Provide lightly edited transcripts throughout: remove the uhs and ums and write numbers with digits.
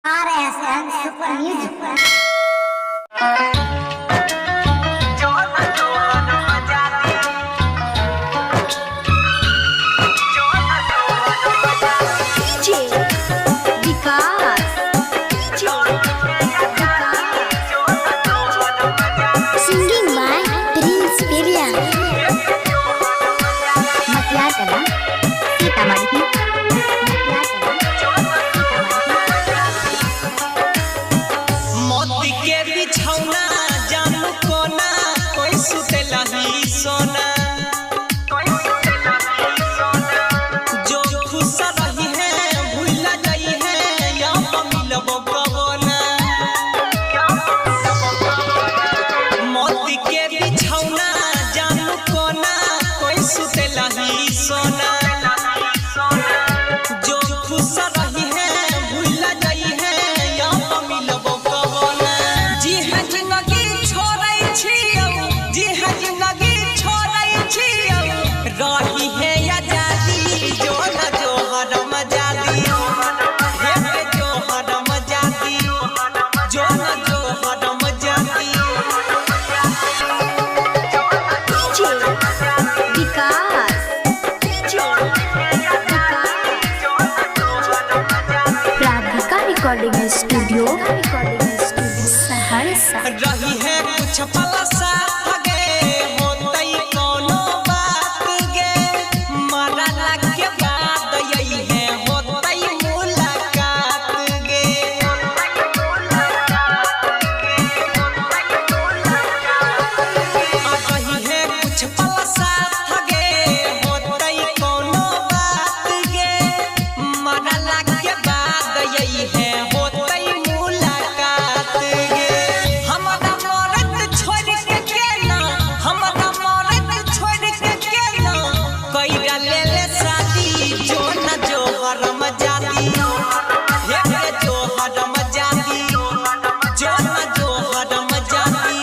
RSN Super Music. Singing by Prince Pirian. मोती के बिछौना जानू कोना कोई सुतेला ही सोना जो खुश रही है भूल गई है या मिलबो कबोना मोती के बिछौना जानू कोना कोई सुतेला ही सोना जो खुश रही है भूल गई है या मिलबो कबोना जी है जिंदगी छोड़ै छियौ जी है जिंदगी छोड़ै छियौ रही है आजादी जो न जो हरम जादी हे जो हरम जादी जो न जो हरम जादी Recording studio Saharsa. रही है कुछ पल साथ गे होतई कोनो बात गे मरला के बाद यही है होतई मुलाकात गे रही है कुछ पल साथ गे होतई कोनो बात गे मरला के बाद यही है होतई मुलाकात गे हमरा मरद छोड़ के केना हमरा मरद छोड़ के केना कइरा ले ले शादी जो न जो हरम जादी हे जो हरम जादी जो न जो हरम जादी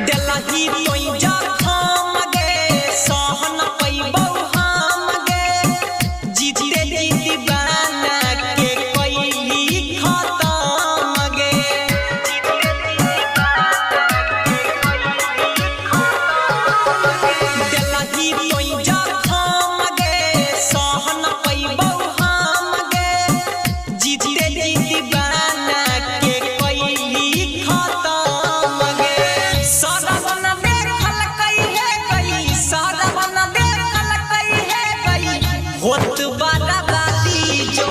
देलही तोई जखम गे सहन पैबौ हम गे जीते जी दीवाना के कैली खतम गे देलही तोई जखम गे सहन पैबौ हम गे जीते जी दीवाना के कैली खतम गे सरवन देखल कइहे गई सरवन देखल कइहे गई होत बड़ा बाती जो